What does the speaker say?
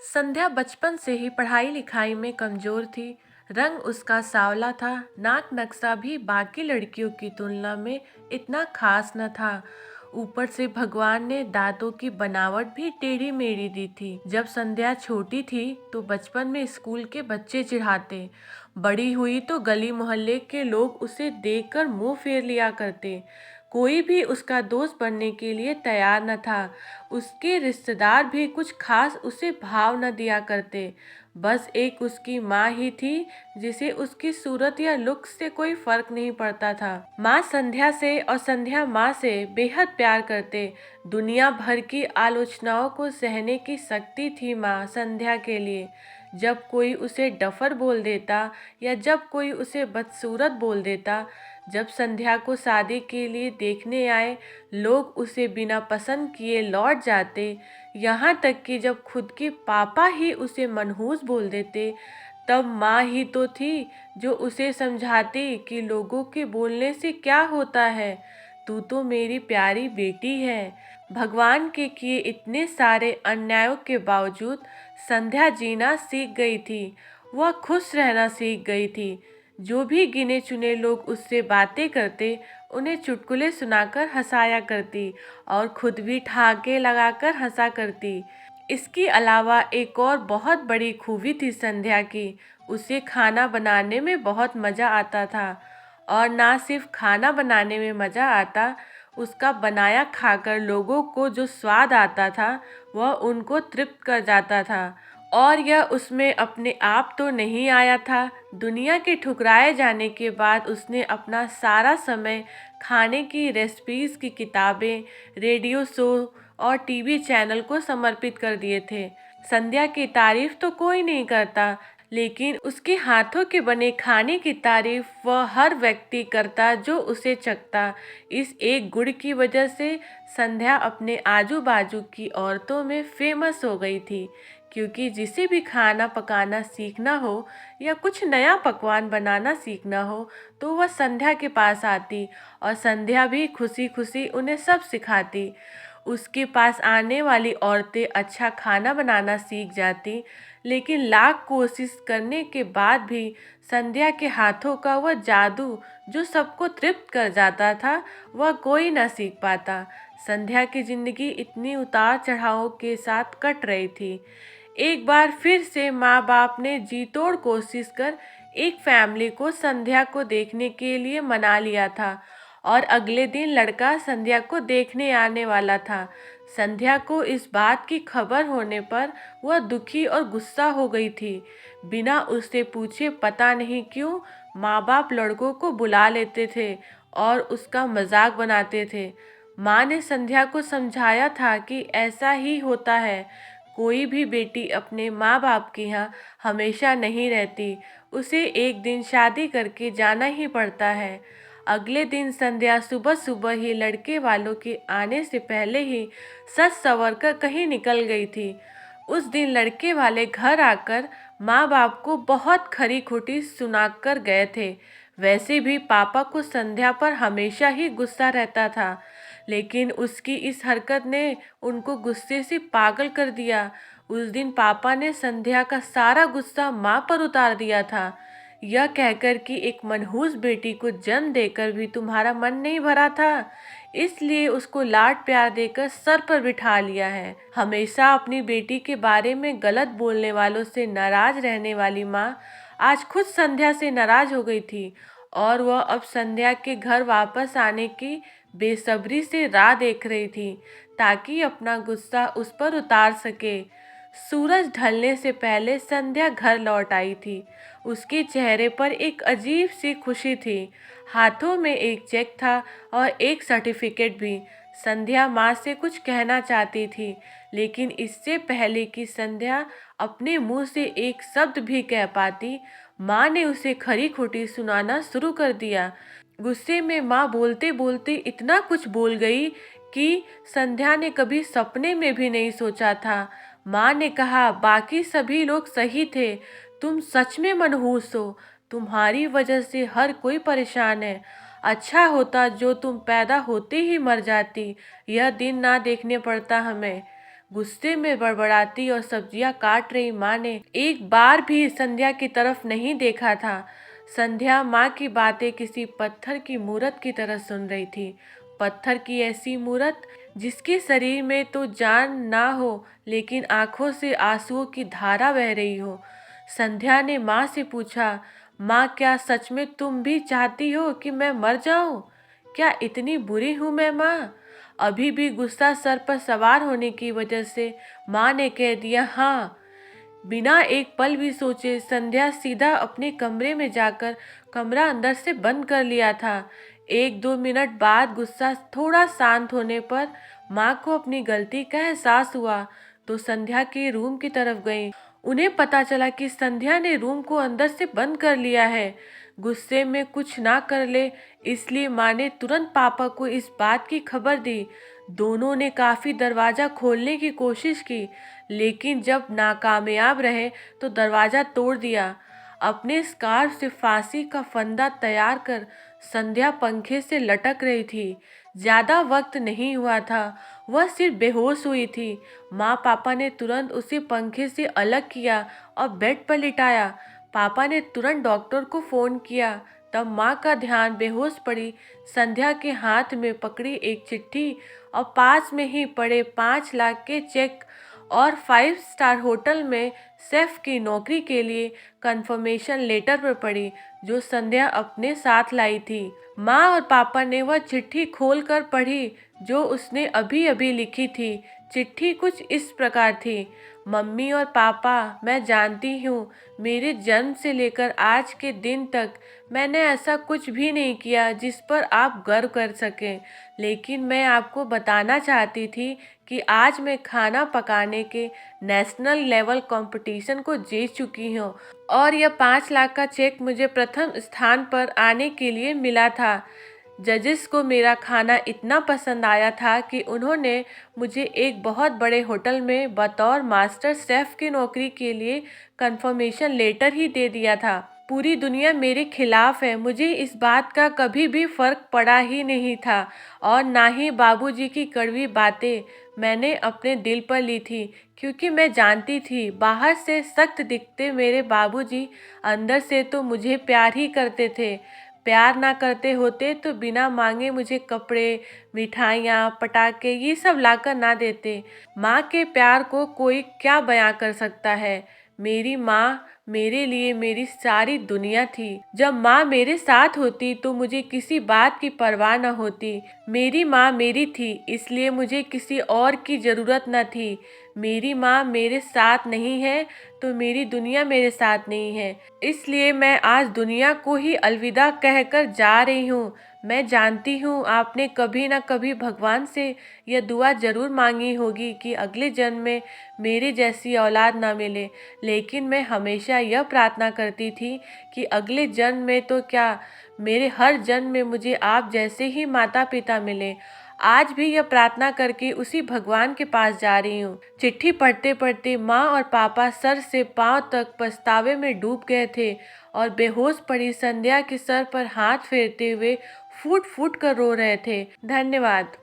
संध्या बचपन से ही पढ़ाई लिखाई में कमजोर थी। रंग उसका सांवला था। नाक नक्शा भी बाकी लड़कियों की तुलना में इतना खास न था। ऊपर से भगवान ने दांतों की बनावट भी टेढ़ी मेढ़ी दी थी। जब संध्या छोटी थी तो बचपन में स्कूल के बच्चे चिढ़ाते। बड़ी हुई तो गली मोहल्ले के लोग उसे देखकर मुंह फेर लिया करते। कोई भी उसका दोस्त बनने के लिए तैयार न था। उसके रिश्तेदार भी कुछ खास उसे भाव न दिया करते। बस एक उसकी माँ ही थी जिसे उसकी सूरत या लुक से कोई फर्क नहीं पड़ता था। माँ संध्या से और संध्या माँ से बेहद प्यार करते। दुनिया भर की आलोचनाओं को सहने की शक्ति थी माँ संध्या के लिए। जब कोई उसे डफर बोल देता या जब कोई उसे बदसूरत बोल देता, जब संध्या को शादी के लिए देखने आए लोग उसे बिना पसंद किए लौट जाते, यहाँ तक कि जब खुद के पापा ही उसे मनहूस बोल देते, तब माँ ही तो थी जो उसे समझाती कि लोगों के बोलने से क्या होता है, तू तो मेरी प्यारी बेटी है। भगवान के किए इतने सारे अन्यायों के बावजूद संध्या जीना सीख गई थी। वह खुश रहना सीख गई थी। जो भी गिने चुने लोग उससे बातें करते उन्हें चुटकुले सुनाकर हंसाया करती और खुद भी ठहाके लगाकर हंसा करती। इसके अलावा एक और बहुत बड़ी खूबी थी संध्या की। उसे खाना बनाने में बहुत मज़ा आता था। और ना सिर्फ खाना बनाने में मज़ा आता, उसका बनाया खाकर लोगों को जो स्वाद आता था वह उनको तृप्त कर जाता था। और यह उसमें अपने आप तो नहीं आया था। दुनिया के ठुकराए जाने के बाद उसने अपना सारा समय खाने की रेसिपीज़ की किताबें, रेडियो शो और टीवी चैनल को समर्पित कर दिए थे। संध्या की तारीफ तो कोई नहीं करता, लेकिन उसके हाथों के बने खाने की तारीफ वह हर व्यक्ति करता जो उसे चखता। इस एक गुण की वजह से संध्या अपने आजू बाजू की औरतों में फेमस हो गई थी, क्योंकि जिसे भी खाना पकाना सीखना हो या कुछ नया पकवान बनाना सीखना हो तो वह संध्या के पास आती और संध्या भी खुशी खुशी उन्हें सब सिखाती। उसके पास आने वाली औरतें अच्छा खाना बनाना सीख जाती, लेकिन लाख कोशिश करने के बाद भी संध्या के हाथों का वह जादू जो सबको तृप्त कर जाता था वह कोई न सीख पाता। संध्या की जिंदगी इतनी उतार चढ़ावों के साथ कट रही थी। एक बार फिर से माँ बाप ने जी तोड़ कोशिश कर एक फैमिली को संध्या को देखने के लिए मना लिया था और अगले दिन लड़का संध्या को देखने आने वाला था। संध्या को इस बात की खबर होने पर वह दुखी और गुस्सा हो गई थी। बिना उससे पूछे पता नहीं क्यों माँ बाप लड़कों को बुला लेते थे और उसका मजाक बनाते थे। माँ ने संध्या को समझाया था कि ऐसा ही होता है, कोई भी बेटी अपने माँ बाप के यहाँ हमेशा नहीं रहती, उसे एक दिन शादी करके जाना ही पड़ता है। अगले दिन संध्या सुबह सुबह ही लड़के वालों के आने से पहले ही सज संवर कर कहीं निकल गई थी। उस दिन लड़के वाले घर आकर माँ बाप को बहुत खरी खोटी सुनाकर गए थे। वैसे भी पापा को संध्या पर हमेशा ही गुस्सा रहता था, लेकिन उसकी इस हरकत ने उनको गुस्से से पागल कर दिया। उस दिन पापा ने संध्या का सारा गुस्सा माँ पर उतार दिया था, यह कहकर कि एक मनहूस बेटी को जन्म देकर भी तुम्हारा मन नहीं भरा था, इसलिए उसको लाड प्यार देकर सर पर बिठा लिया है। हमेशा अपनी बेटी के बारे में गलत बोलने वालों से नाराज रहने वाली माँ आज खुद संध्या से नाराज हो गई थी और वह अब संध्या के घर वापस आने की बेसब्री से राह देख रही थी ताकि अपना गुस्सा उस पर उतार सके। सूरज ढलने से पहले संध्या घर लौट आई थी। उसके चेहरे पर एक अजीब सी खुशी थी। हाथों में एक चेक था और एक सर्टिफिकेट भी। संध्या माँ से कुछ कहना चाहती थी, लेकिन इससे पहले कि संध्या अपने मुंह से एक शब्द भी कह पाती, माँ ने उसे खरी खोटी सुनाना शुरू कर दिया। गुस्से में माँ बोलते बोलते इतना कुछ बोल गई कि संध्या ने कभी सपने में भी नहीं सोचा था। माँ ने कहा, बाकी सभी लोग सही थे, तुम सच में मनहूस हो, तुम्हारी वजह से हर कोई परेशान है। अच्छा होता जो तुम पैदा होते ही मर जाती, यह दिन ना देखने पड़ता हमें। गुस्से में बड़बड़ाती और सब्जियां काट रही माँ ने एक बार भी संध्या की तरफ नहीं देखा था। संध्या माँ की बातें किसी पत्थर की मूरत की तरह सुन रही थी। पत्थर की ऐसी मूरत जिसके शरीर में तो जान ना हो, लेकिन आंखों से आंसुओं की धारा बह रही हो। संध्या ने माँ से पूछा, माँ क्या सच में तुम भी चाहती हो कि मैं मर जाऊं? क्या इतनी बुरी हूं मैं माँ? अभी भी गुस्सा सर पर सवार होने की वजह से माँ ने कह दिया हाँ। बिना एक पल भी सोचे संध्या सीधा अपने कमरे में जाकर कमरा अंदर से बंद कर लिया था। 1-2 मिनट बाद गुस्सा थोड़ा शांत होने पर माँ को अपनी गलती का एहसास हुआ तो संध्या के रूम की तरफ गई। उन्हें पता चला कि संध्या ने रूम को अंदर से बंद कर लिया है। गुस्से में कुछ ना कर ले इसलिए माँ ने तुरंत पापा को इस बात की खबर दी। दोनों ने काफी दरवाजा खोलने की कोशिश की, लेकिन जब नाकामयाब रहे तो दरवाजा तोड़ दिया। अपने स्कार्फ से फांसी का फंदा तैयार कर संध्या पंखे से लटक रही थी। ज्यादा वक्त नहीं हुआ था, वह सिर्फ बेहोश हुई थी। माँ पापा ने तुरंत उसे पंखे से अलग किया और बेड पर लिटाया। पापा ने तुरंत डॉक्टर को फोन किया। तब माँ का ध्यान बेहोश पड़ी संध्या के हाथ में पकड़ी एक चिट्ठी और पास में ही पड़े 5 लाख के चेक और 5 स्टार होटल में शेफ की नौकरी के लिए कंफर्मेशन लेटर पर पड़ी जो संध्या अपने साथ लाई थी। माँ और पापा ने वह चिट्ठी खोलकर पढ़ी जो उसने अभी अभी लिखी थी। चिट्ठी कुछ इस प्रकार थी, मम्मी और पापा, मैं जानती हूँ मेरे जन्म से लेकर आज के दिन तक मैंने ऐसा कुछ भी नहीं किया जिस पर आप गर्व कर सकें, लेकिन मैं आपको बताना चाहती थी कि आज मैं खाना पकाने के नेशनल लेवल कंपटीशन को जीत चुकी हूँ और यह 5 लाख का चेक मुझे प्रथम स्थान पर आने के लिए मिला था। जजेस को मेरा खाना इतना पसंद आया था कि उन्होंने मुझे एक बहुत बड़े होटल में बतौर मास्टर शेफ की नौकरी के लिए कंफर्मेशन लेटर ही दे दिया था। पूरी दुनिया मेरे खिलाफ है, मुझे इस बात का कभी भी फर्क पड़ा ही नहीं था और ना ही बाबूजी की कड़वी बातें मैंने अपने दिल पर ली थी, क्योंकि मैं जानती थी बाहर से सख्त दिखते मेरे बाबूजी अंदर से तो मुझे प्यार ही करते थे। प्यार ना करते होते तो बिना मांगे मुझे कपड़े, मिठाइयाँ, पटाखे ये सब लाकर ना देते। माँ के प्यार को कोई क्या बयां कर सकता है। मेरी माँ मेरे लिए मेरी सारी दुनिया थी। जब माँ मेरे साथ होती तो मुझे किसी बात की परवाह न होती। मेरी माँ मेरी थी, इसलिए मुझे किसी और की ज़रूरत न थी। मेरी माँ मेरे साथ नहीं है तो मेरी दुनिया मेरे साथ नहीं है, इसलिए मैं आज दुनिया को ही अलविदा कहकर जा रही हूँ। मैं जानती हूँ आपने कभी ना कभी भगवान से यह दुआ जरूर मांगी होगी कि अगले जन्म में मेरे जैसी औलाद ना मिले, लेकिन मैं हमेशा यह प्रार्थना करती थी कि अगले जन्म में तो क्या, मेरे हर जन्म में मुझे आप जैसे ही माता पिता मिले। आज भी यह प्रार्थना करके उसी भगवान के पास जा रही हूँ। चिट्ठी पढ़ते पढ़ते माँ और पापा सर से पाँव तक पछतावे में डूब गए थे और बेहोश पड़ी संध्या के सर पर हाथ फेरते हुए फूट फूट कर रो रहे थे। धन्यवाद।